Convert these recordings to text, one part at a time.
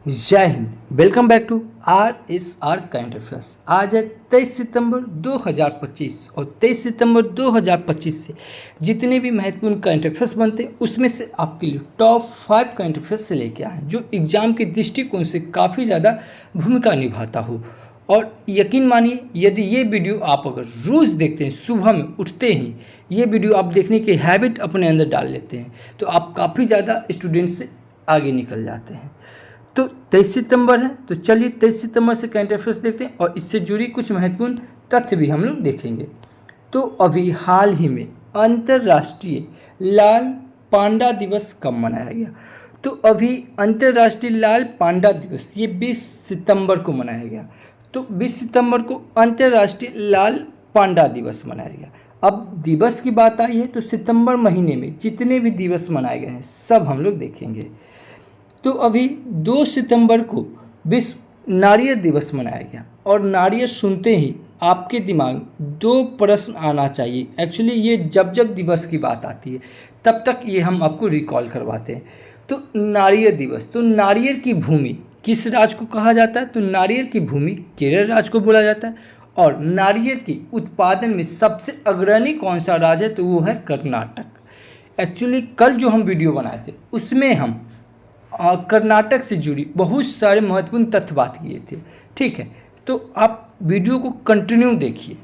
जय Hind. Welcome back to RSR current affairs. आज है 23 सितंबर 2025 और 23 सितंबर 2025 से जितने भी महत्वपूर्ण करंट अफेयर्स बनते हैं उसमें से आपके लिए टॉप 5 करंट अफेयर्स से लेके आए हैं जो एग्जाम के दृष्टिकोण से काफ़ी ज़्यादा भूमिका निभाता हो। और यकीन मानिए, यदि ये वीडियो आप अगर रोज़ देखते हैं, सुबह में उठते ही ये वीडियो आप देखने की हैबिट अपने अंदर डाल लेते हैं, तो आप काफ़ी ज़्यादा स्टूडेंट से आगे निकल जाते हैं। तो 23 सितंबर है, तो चलिए 23 सितंबर से करंट अफेयर्स देखते हैं और इससे जुड़ी कुछ महत्वपूर्ण तथ्य भी हम लोग देखेंगे। तो अभी हाल ही में अंतर्राष्ट्रीय लाल पांडा दिवस कब मनाया गया? तो अभी अंतर्राष्ट्रीय लाल पांडा दिवस ये 20 सितंबर को मनाया गया। तो 20 सितंबर को अंतर्राष्ट्रीय लाल पांडा दिवस मनाया गया। अब दिवस की बात आई है तो सितंबर महीने में जितने भी दिवस मनाए गए हैं सब हम लोग देखेंगे। तो अभी 2 सितंबर को विश्व नारियल दिवस मनाया गया और नारियल सुनते ही आपके दिमाग में 2 प्रश्न आना चाहिए। एक्चुअली ये जब जब दिवस की बात आती है तब तक ये हम आपको रिकॉल करवाते हैं। तो नारियल दिवस, तो नारियल की भूमि किस राज्य को कहा जाता है? तो नारियल की भूमि केरल राज्य को बोला जाता है। और नारियल की उत्पादन में सबसे अग्रणी कौन सा राज्य है? तो वो है कर्नाटक। एक्चुअली कल जो हम वीडियो बनाए थे उसमें हम कर्नाटक से जुड़ी बहुत सारे महत्वपूर्ण तथ्य बात किए थे। ठीक है, तो आप वीडियो को कंटिन्यू देखिए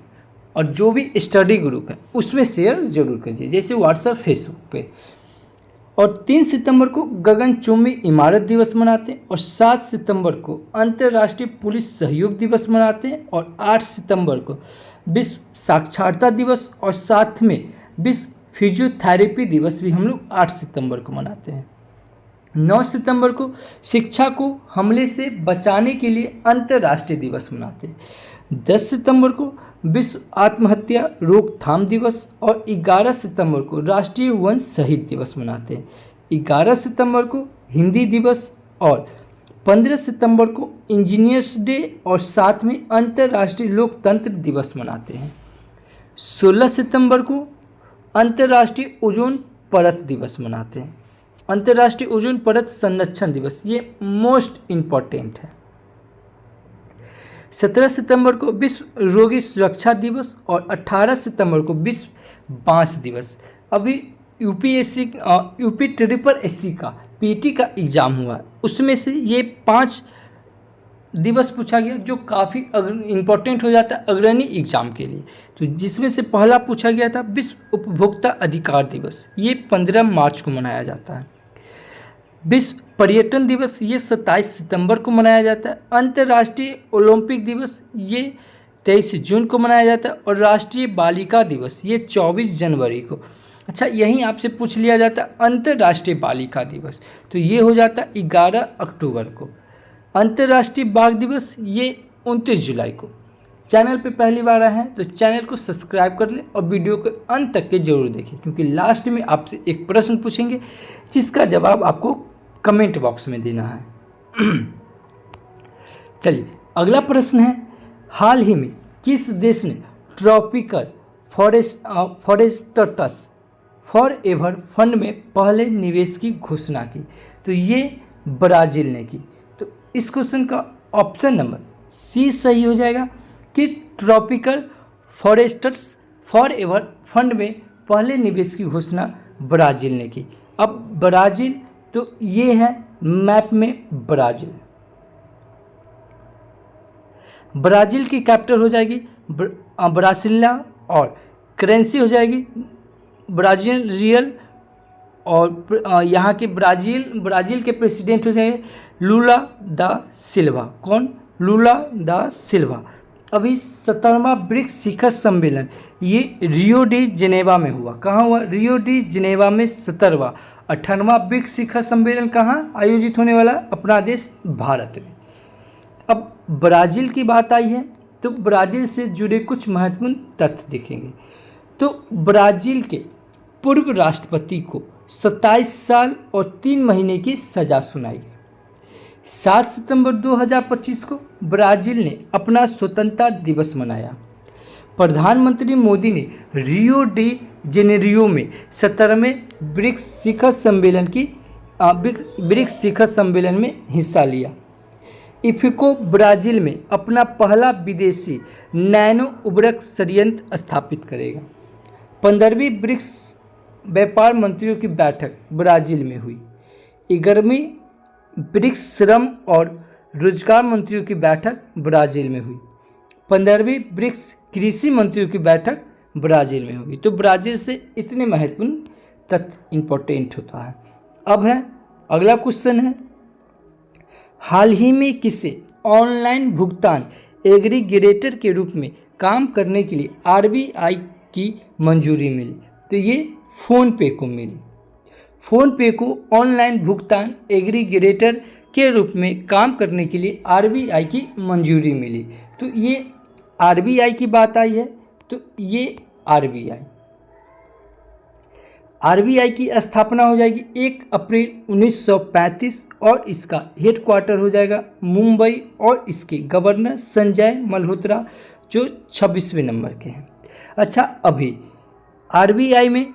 और जो भी स्टडी ग्रुप है उसमें शेयर ज़रूर कीजिए, जैसे व्हाट्सएप, फेसबुक पे। और 3 सितंबर को गगनचुंबी इमारत दिवस मनाते हैं और 7 सितंबर को अंतर्राष्ट्रीय पुलिस सहयोग दिवस मनाते हैं और 8 सितंबर को विश्व साक्षरता दिवस और साथ में विश्व फिजियोथेरेपी दिवस भी हम लोग 8 सितंबर को मनाते हैं। 9 सितंबर को शिक्षा को हमले से बचाने के लिए अंतर्राष्ट्रीय दिवस मनाते हैं। 10 सितंबर को विश्व आत्महत्या रोकथाम दिवस और 11 सितंबर को राष्ट्रीय वन शहीद दिवस मनाते हैं। 11 सितंबर को हिंदी दिवस और 15 सितंबर को इंजीनियर्स डे और साथ में अंतर्राष्ट्रीय लोकतंत्र दिवस मनाते हैं। 16 सितंबर को अंतर्राष्ट्रीय ओजोन परत दिवस मनाते हैं। अंतर्राष्ट्रीय ओजोन परत संरक्षण दिवस ये मोस्ट इम्पॉर्टेंट है। 17 सितंबर को विश्व रोगी सुरक्षा दिवस और 18 सितंबर को विश्व बांस दिवस। अभी यूपी ट्रिपल एससी का पीटी का एग्ज़ाम हुआ है, उसमें से ये 5 दिवस पूछा गया जो काफ़ी इम्पोर्टेंट हो जाता है अग्रणी एग्जाम के लिए। तो जिसमें से पहला पूछा गया था विश्व उपभोक्ता अधिकार दिवस, ये 15 मार्च को मनाया जाता है। विश्व पर्यटन दिवस ये 27 सितंबर को मनाया जाता है। अंतर्राष्ट्रीय ओलंपिक दिवस ये 23 जून को मनाया जाता है और राष्ट्रीय बालिका दिवस ये 24 जनवरी को। अच्छा, यहीं आपसे पूछ लिया जाता है अंतर्राष्ट्रीय बालिका दिवस, तो ये हो जाता है 11 अक्टूबर को। अंतर्राष्ट्रीय बाघ दिवस ये 29 जुलाई को। चैनल पे पहली बार आए हैं तो चैनल को सब्सक्राइब कर लें और वीडियो को अंत तक के जरूर देखें, क्योंकि लास्ट में आपसे एक प्रश्न पूछेंगे जिसका जवाब आपको कमेंट बॉक्स में देना है। चलिए, अगला प्रश्न है, हाल ही में किस देश ने ट्रॉपिकल फॉरेस्टर्स फॉरएवर फंड में पहले निवेश की घोषणा की? तो ये ब्राज़ील ने की। तो इस क्वेश्चन का ऑप्शन नंबर सी सही हो जाएगा कि ट्रॉपिकल फॉरेस्टर्स फॉरएवर फंड में पहले निवेश की घोषणा ब्राज़ील ने की। अब ब्राज़ील, तो ये है मैप में ब्राज़ील। ब्राज़ील की कैपिटल हो जाएगी ब्रासिलिया और करेंसी हो जाएगी ब्राज़ील रियल। और यहाँ के ब्राज़ील के प्रेसिडेंट हो जाएंगे लूला दा सिल्वा। कौन? लूला दा सिल्वा। अभी 17वां ब्रिक्स शिखर सम्मेलन ये रियो डी जेनेवा में हुआ। कहाँ हुआ? रियो डी जेनेवा में 17वां। 18वां ब्रिक्स शिखर सम्मेलन कहाँ आयोजित होने वाला? अपना देश भारत में। अब ब्राज़ील की बात आई है तो ब्राज़ील से जुड़े कुछ महत्वपूर्ण तथ्य देखेंगे। तो ब्राज़ील के पूर्व राष्ट्रपति को 27 साल और 3 महीने की सज़ा सुनाई गई। 7 सितंबर 2025 को ब्राज़ील ने अपना स्वतंत्रता दिवस मनाया। प्रधानमंत्री मोदी ने रियो डी जेनेरियो में 17वें ब्रिक्स शिखर सम्मेलन में हिस्सा लिया। इफको ब्राज़ील में अपना पहला विदेशी नैनो उर्वरक संयंत्र स्थापित करेगा। 15वीं ब्रिक्स व्यापार मंत्रियों की बैठक ब्राज़ील में हुई। 11वीं ब्रिक्स श्रम और रोजगार मंत्रियों की बैठक ब्राज़ील में हुई। 15वीं ब्रिक्स कृषि मंत्रियों की बैठक ब्राज़ील में होगी। तो ब्राज़ील से इतने महत्वपूर्ण तथ्य इंपॉर्टेंट होता है। अब है अगला क्वेश्चन है, हाल ही में किसे ऑनलाइन भुगतान एग्रीगेटर के रूप में काम करने के लिए आरबीआई की मंजूरी मिली? तो ये फ़ोनपे को मिली। फ़ोनपे को ऑनलाइन भुगतान एग्रीगेटर के रूप में काम करने के लिए आरबीआई की मंजूरी मिली। तो ये आरबीआई की बात आई है, तो ये आरबीआई की स्थापना हो जाएगी 1 अप्रैल 1935 और इसका हेडक्वार्टर हो जाएगा मुंबई और इसके गवर्नर संजय मल्होत्रा जो 26वें नंबर के हैं। अच्छा, अभी आरबीआई में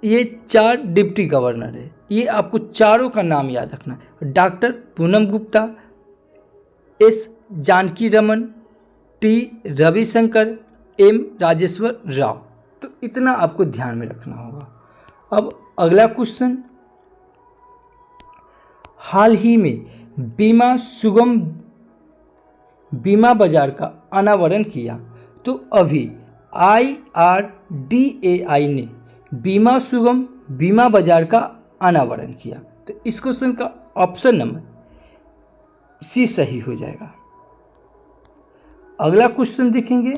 ये 4 डिप्टी गवर्नर है, ये आपको चारों का नाम याद रखना है। Doctor Poonam Gupta, S Janaki Raman, T Ravishankar, M Rajeshwar Rao. तो इतना आपको ध्यान में रखना होगा। अब अगला क्वेश्चन, हाल ही में बीमा सुगम बीमा बाजार का अनावरण किया। तो अभी IRDAI ने बीमा सुगम बीमा बाजार का अनावरण किया। तो इस क्वेश्चन का ऑप्शन नंबर सी सही हो जाएगा। अगला क्वेश्चन देखेंगे,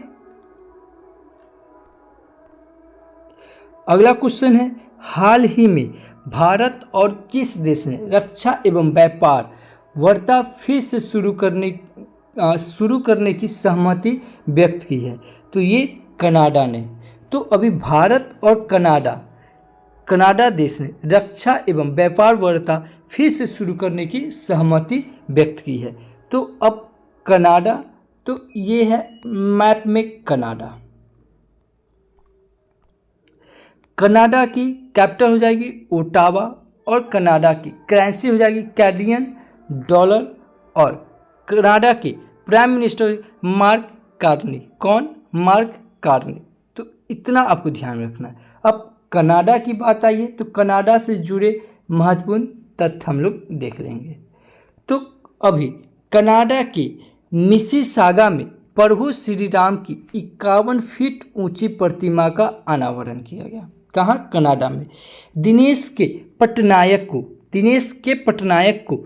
अगला क्वेश्चन है, हाल ही में भारत और किस देश ने रक्षा एवं व्यापार वार्ता फिर से शुरू करने की सहमति व्यक्त की है? तो ये कनाडा ने। तो अभी भारत और कनाडा देश ने रक्षा एवं व्यापार वार्ता फिर से शुरू करने की सहमति व्यक्त की है। तो अब कनाडा, तो ये है मैप में कनाडा। कनाडा की कैपिटल हो जाएगी ओटावा और कनाडा की करेंसी हो जाएगी कैनेडियन डॉलर और कनाडा के प्राइम मिनिस्टर मार्क कार्नी। कौन? Mark Carney. तो इतना आपको ध्यान में रखना है। अब कनाडा की बात आई है तो कनाडा से जुड़े महत्वपूर्ण तथ्य हम लोग देख लेंगे। तो अभी कनाडा के मिसिसागा में प्रभु श्री राम की 51 फीट ऊंची प्रतिमा का अनावरण किया गया। कहाँ? कनाडा में। दिनेश के पटनायक को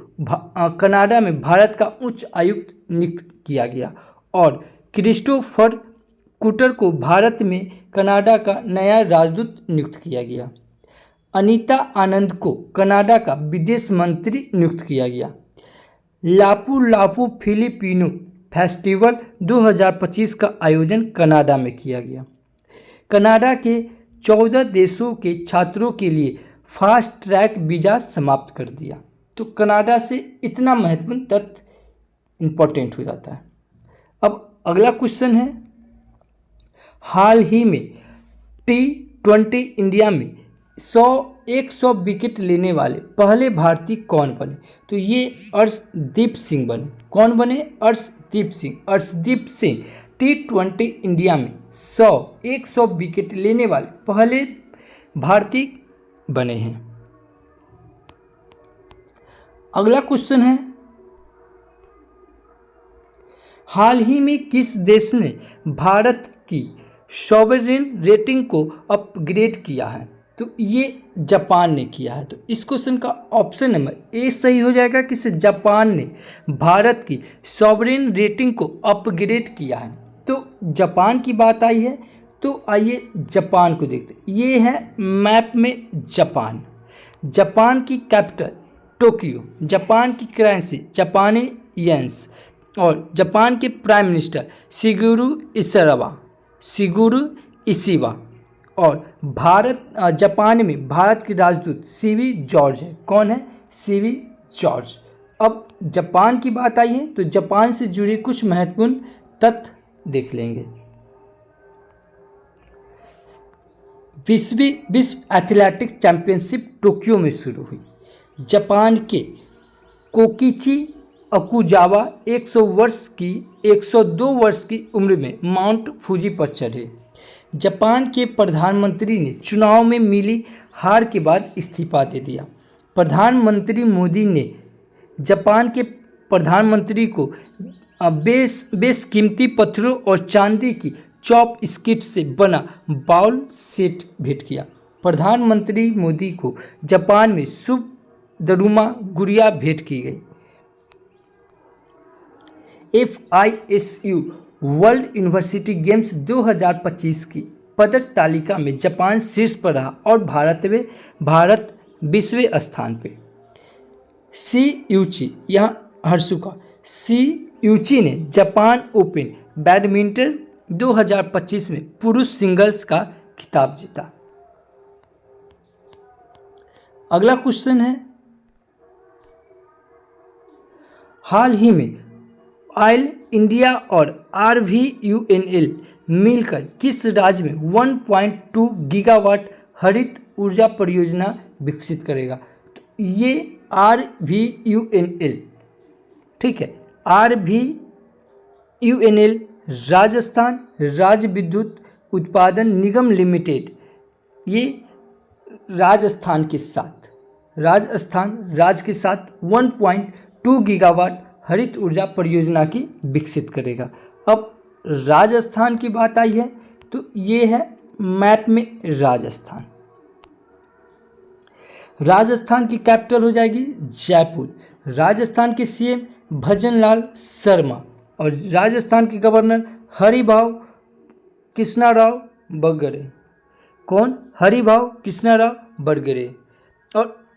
कनाडा में भारत का उच्च आयुक्त नियुक्त किया गया और क्रिस्टोफर कुटर को भारत में कनाडा का नया राजदूत नियुक्त किया गया। अनीता आनंद को कनाडा का विदेश मंत्री नियुक्त किया गया। लापू लापू फिलिपिनो फेस्टिवल 2025 का आयोजन कनाडा में किया गया। कनाडा के 14 देशों के छात्रों के लिए फास्ट ट्रैक वीज़ा समाप्त कर दिया। तो कनाडा से इतना महत्वपूर्ण तथ्य इम्पोर्टेंट हो जाता है। अब अगला क्वेश्चन है, हाल ही में T20 इंडिया में 100 विकेट लेने वाले पहले भारतीय कौन बने? तो ये अर्शदीप सिंह बने। कौन बने? अर्शदीप सिंह। अर्शदीप सिंह T20 इंडिया में 100 विकेट लेने वाले पहले भारतीय बने हैं। अगला क्वेश्चन है, हाल ही में किस देश ने भारत की सॉवरेन रेटिंग को अपग्रेड किया है? तो ये जापान ने किया है। तो इस क्वेश्चन का ऑप्शन नंबर ए सही हो जाएगा कि जापान ने भारत की सॉवरेन रेटिंग को अपग्रेड किया है। तो जापान की बात आई है तो आइए जापान को देखते हैं। ये है मैप में जापान। जापान की कैपिटल टोक्यो, जापान की करेंसी जापानी येन्स और जापान के प्राइम मिनिस्टर शिगुरु इशिबा और जापान में भारत के राजदूत सीवी जॉर्ज है। कौन है? CV George. अब जापान की बात आई है तो जापान से जुड़े कुछ महत्वपूर्ण तथ्य देख लेंगे। विश्व एथलेटिक्स चैंपियनशिप टोक्यो में शुरू हुई। जापान के कोकिची अकुजावा 102 वर्ष की उम्र में माउंट फूजी पर चढ़े। जापान के प्रधानमंत्री ने चुनाव में मिली हार के बाद इस्तीफा दे दिया। प्रधानमंत्री मोदी ने जापान के प्रधानमंत्री को बेशकीमती पत्थरों और चांदी की चॉप स्किट से बना बाउल सेट भेंट किया। प्रधानमंत्री मोदी को जापान में शुभ दरुमा गुड़िया भेंट की गई। FISU वर्ल्ड यूनिवर्सिटी गेम्स 2025 की पदक तालिका में जापान शीर्ष पर रहा और भारत 20वें स्थान पे। शी यूची यहाँ हर्षुका शी यूची ने जापान ओपन बैडमिंटन 2025 में पुरुष सिंगल्स का खिताब जीता। अगला क्वेश्चन है, हाल ही में ऑयल इंडिया और RVUNL मिलकर किस राज्य में 1.2 गीगावाट हरित ऊर्जा परियोजना विकसित करेगा? तो ये RVUNL, ठीक है, RVUNL राजस्थान राज्य विद्युत उत्पादन निगम लिमिटेड, ये राजस्थान राज्य के साथ 1.2 गीगावाट हरित ऊर्जा परियोजना की विकसित करेगा। अब राजस्थान की बात आई है तो ये है मैप में राजस्थान। राजस्थान की कैपिटल हो जाएगी जयपुर। राजस्थान के CM भजनलाल शर्मा और राजस्थान के गवर्नर हरिभाऊ कृष्णाराव बगरे। कौन? हरिभाऊ कृष्णाराव बगरे। और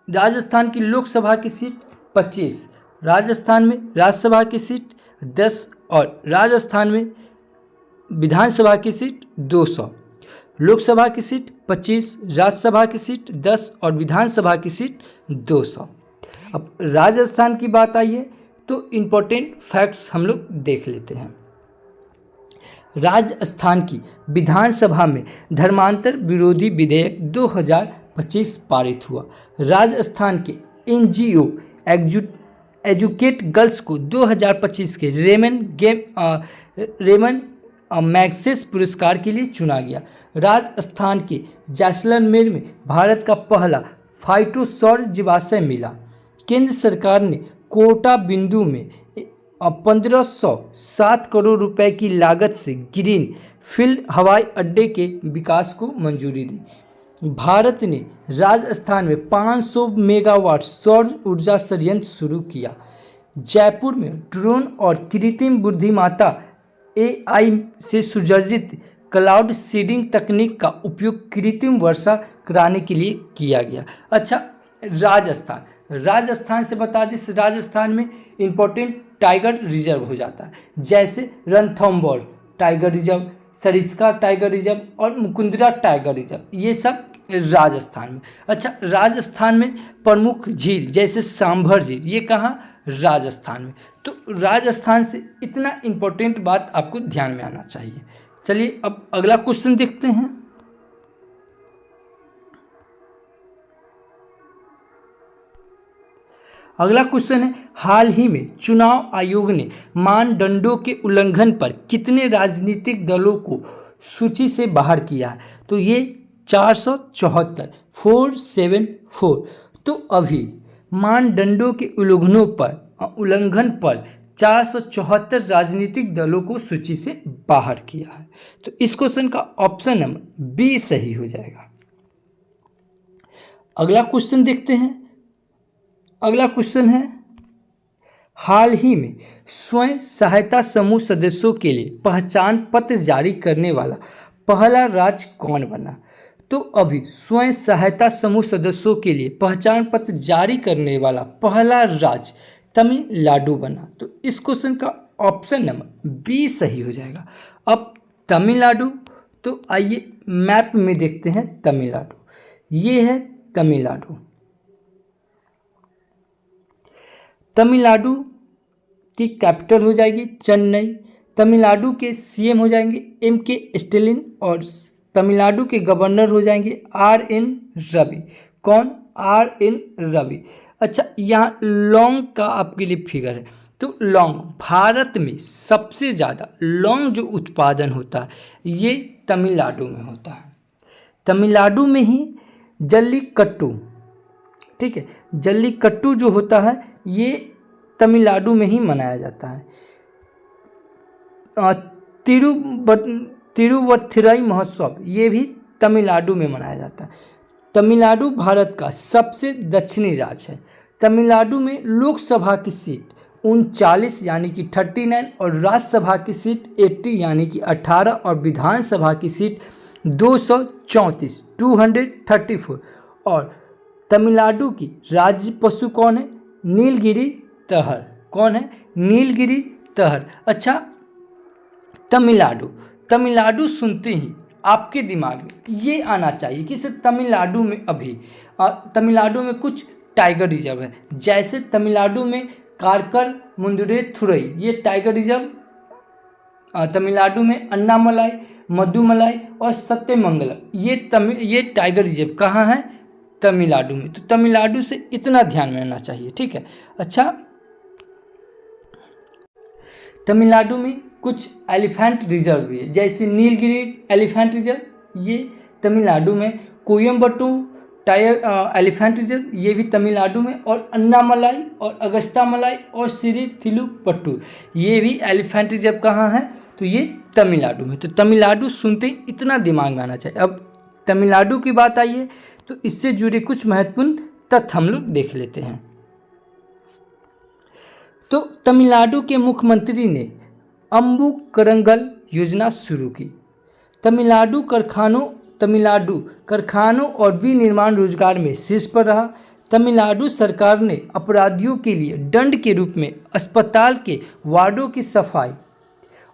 राजस्थान की लोकसभा की सीट 25, राजस्थान में राज्यसभा की सीट 10 और राजस्थान में विधानसभा की सीट 200। लोकसभा की सीट 25, राज्यसभा की सीट 10 और विधानसभा की सीट 200। अब राजस्थान की बात आई है तो इम्पोर्टेंट फैक्ट्स हम लोग देख लेते हैं। राजस्थान की विधानसभा में धर्मांतर विरोधी विधेयक 2025 पारित हुआ। राजस्थान के NGO एजुकेट गर्ल्स को 2025 के रेमन मैग्सेस पुरस्कार के लिए चुना गया। राजस्थान के जैसलमेर में भारत का पहला फाइटो सौर जीवाश्य मिला। केंद्र सरकार ने कोटा बिंदु में 1507 करोड़ रुपए की लागत से ग्रीन फील्ड हवाई अड्डे के विकास को मंजूरी दी। भारत ने राजस्थान में 500 मेगावाट सौर ऊर्जा संयंत्र शुरू किया। जयपुर में ड्रोन और कृत्रिम बुद्धिमत्ता AI से सुसज्जित क्लाउड सीडिंग तकनीक का उपयोग कृत्रिम वर्षा कराने के लिए किया गया। अच्छा, राजस्थान से बता दें, राजस्थान में इंपॉर्टेंट टाइगर रिजर्व हो जाता है, जैसे Ranthambore tiger reserve, Sariska tiger reserve और मुकुंदरा टाइगर रिजर्व, ये सब राजस्थान में। अच्छा, राजस्थान में प्रमुख झील जैसे सांभर झील, ये कहाँ? राजस्थान में। तो राजस्थान से इतना इम्पोर्टेंट बात आपको ध्यान में आना चाहिए। चलिए अब अगला क्वेश्चन देखते हैं। अगला क्वेश्चन है, हाल ही में चुनाव आयोग ने मानदंडों के उल्लंघन पर कितने राजनीतिक दलों को सूची से बाहर किया है? तो ये 474, 474। तो अभी मानदंडों के उल्लंघन पर 474 राजनीतिक दलों को सूची से बाहर किया है। तो इस क्वेश्चन का ऑप्शन नंबर बी सही हो जाएगा। अगला क्वेश्चन देखते हैं। अगला क्वेश्चन है, हाल ही में स्वयं सहायता समूह सदस्यों के लिए पहचान पत्र जारी करने वाला पहला राज्य कौन बना? तो अभी स्वयं सहायता समूह सदस्यों के लिए पहचान पत्र जारी करने वाला पहला राज्य तमिलनाडु बना। तो इस क्वेश्चन का ऑप्शन नंबर बी सही हो जाएगा। अब तमिलनाडु, तो आइए मैप में देखते हैं तमिलनाडु। ये है तमिलनाडु। तमिलनाडु की कैपिटल हो जाएगी चेन्नई। तमिलनाडु के CM हो जाएंगे MK स्टैलिन और तमिलनाडु के गवर्नर हो जाएंगे RN रवि। कौन? RN रवि। अच्छा, यहाँ लौंग का आपके लिए फिगर है। तो लौंग, भारत में सबसे ज़्यादा लौंग जो उत्पादन होता है ये तमिलनाडु में होता है। तमिलनाडु में ही जल्लीकट्टू, ठीक है, जल्लीकट्टू जो होता है ये तमिलनाडु में ही मनाया जाता है। तिरुवथिराई महोत्सव ये भी तमिलनाडु में मनाया जाता है। तमिलनाडु भारत का सबसे दक्षिणी राज्य है। तमिलनाडु में लोकसभा की सीट 39 यानी कि 39 और राज्यसभा की सीट 80 यानी कि 18 और विधानसभा की सीट 234 234। और तमिलनाडु की राज्य पशु कौन है? नीलगिरी तहर। कौन है? नीलगिरी तहर। अच्छा, तमिलनाडु सुनते ही आपके दिमाग में ये आना चाहिए कि सर तमिलनाडु में अभी तमिलनाडु में कुछ टाइगर रिजर्व है, जैसे तमिलनाडु में कारकर मुंदुरे थुरई ये टाइगर रिजर्व, तमिलनाडु में अन्नामलाई, मधुमलाई और सत्यमंगलम ये टाइगर रिजर्व कहाँ है? तमिलनाडु में। तो तमिलनाडु से इतना ध्यान में रहना चाहिए, ठीक है। अच्छा, तमिलनाडु में कुछ एलिफेंट रिजर्व भी है, जैसे नीलगिरी एलिफेंट रिजर्व ये तमिलनाडु में, कोयम्बटूर एलिफेंट रिजर्व ये भी तमिलनाडु में, और अन्नामलाई और अगस्त्यामलाई और श्रीथिरुपट्टूर ये भी एलिफेंट रिजर्व कहाँ है? तो ये तमिलनाडु में। तो तमिलनाडु सुनते ही इतना दिमाग में आना चाहिए। अब तमिलनाडु की बात आई है तो इससे जुड़े कुछ महत्वपूर्ण तथ्य हम लोग देख लेते हैं। तो तमिलनाडु के मुख्यमंत्री ने अम्बुकरंगल योजना शुरू की। तमिलनाडु कारखानों और विनिर्माण रोजगार में शीर्ष पर रहा। तमिलनाडु सरकार ने अपराधियों के लिए दंड के रूप में अस्पताल के वार्डों की सफाई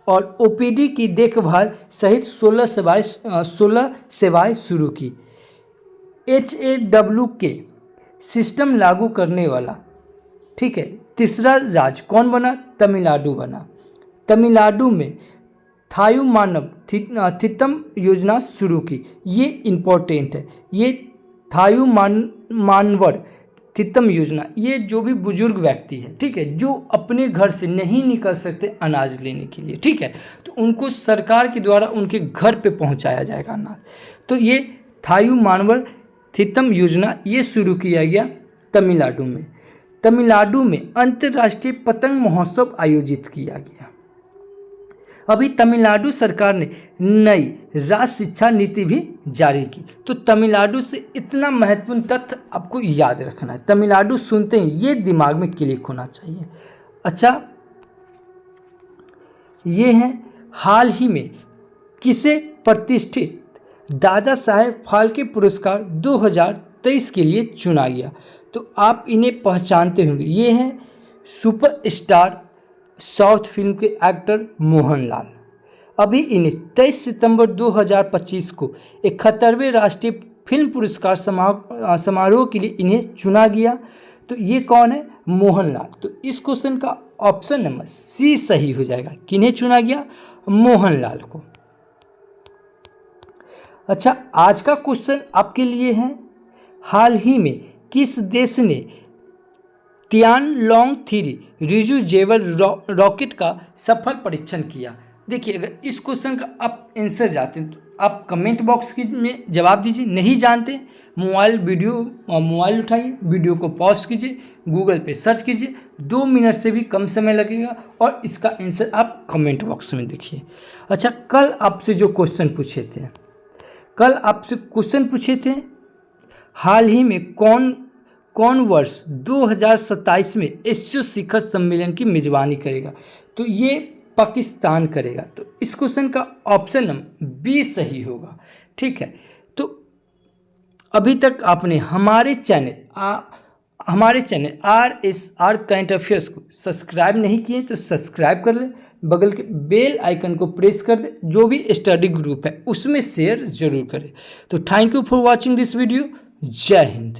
और ओपीडी की देखभाल सहित 16 सेवाएं शुरू की। HAWK सिस्टम लागू करने वाला, ठीक है, तीसरा राज्य कौन बना? तमिलनाडु बना। तमिलनाडु में थायु मानव थितम योजना शुरू की। ये इम्पोर्टेंट है, ये थायु मानवर थितम योजना, ये जो भी बुजुर्ग व्यक्ति है, ठीक है, जो अपने घर से नहीं निकल सकते अनाज लेने के लिए, ठीक है, तो उनको सरकार के द्वारा उनके घर पे पहुंचाया जाएगा अनाज। तो ये थायु मानवर थितम योजना ये शुरू किया गया तमिलनाडु में। तमिलनाडु में अंतर्राष्ट्रीय पतंग महोत्सव आयोजित किया गया। अभी तमिलनाडु सरकार ने नई राज्य शिक्षा नीति भी जारी की। तो तमिलनाडु से इतना महत्वपूर्ण तथ्य आपको याद रखना है। तमिलनाडु सुनते ही ये दिमाग में क्लिक होना चाहिए। अच्छा, ये हैं हाल ही में किसे प्रतिष्ठित दादा साहेब फाल्के पुरस्कार 2023 के लिए चुना गया? तो आप इन्हें पहचानते होंगे। ये हैं सुपरस्टार साउथ फिल्म के एक्टर मोहनलाल। अभी इन्हें 23 सितंबर 2025 को 71वें राष्ट्रीय फिल्म पुरस्कार समारोह के लिए इन्हें चुना गया। तो ये कौन है? मोहनलाल। तो इस क्वेश्चन का ऑप्शन नंबर सी सही हो जाएगा। किन्हें चुना गया? मोहनलाल को। अच्छा, आज का क्वेश्चन आपके लिए है, हाल ही में किस देश ने तियानलोंग 3 रियूजेबल रॉकेट का सफल परीक्षण किया? देखिए, अगर इस क्वेश्चन का आप आंसर जानते हैं तो आप कमेंट बॉक्स में जवाब दीजिए। नहीं जानते, मोबाइल उठाइए, वीडियो को पॉज कीजिए, गूगल पे सर्च कीजिए, 2 मिनट से भी कम समय लगेगा और इसका आंसर आप कमेंट बॉक्स में देखिए। अच्छा, कल आपसे क्वेश्चन पूछे थे, हाल ही में कौन वर्ष 2027 में एशिया शिखर सम्मेलन की मेजबानी करेगा? तो ये पाकिस्तान करेगा। तो इस क्वेश्चन का ऑप्शन नंबर बी सही होगा, ठीक है। तो अभी तक आपने हमारे चैनल RSR करंट अफेयर्स को सब्सक्राइब नहीं किए तो सब्सक्राइब कर लें, बगल के बेल आइकन को प्रेस कर दें, जो भी स्टडी ग्रुप है उसमें शेयर जरूर करें। तो thank you for watching this video. जय हिंद।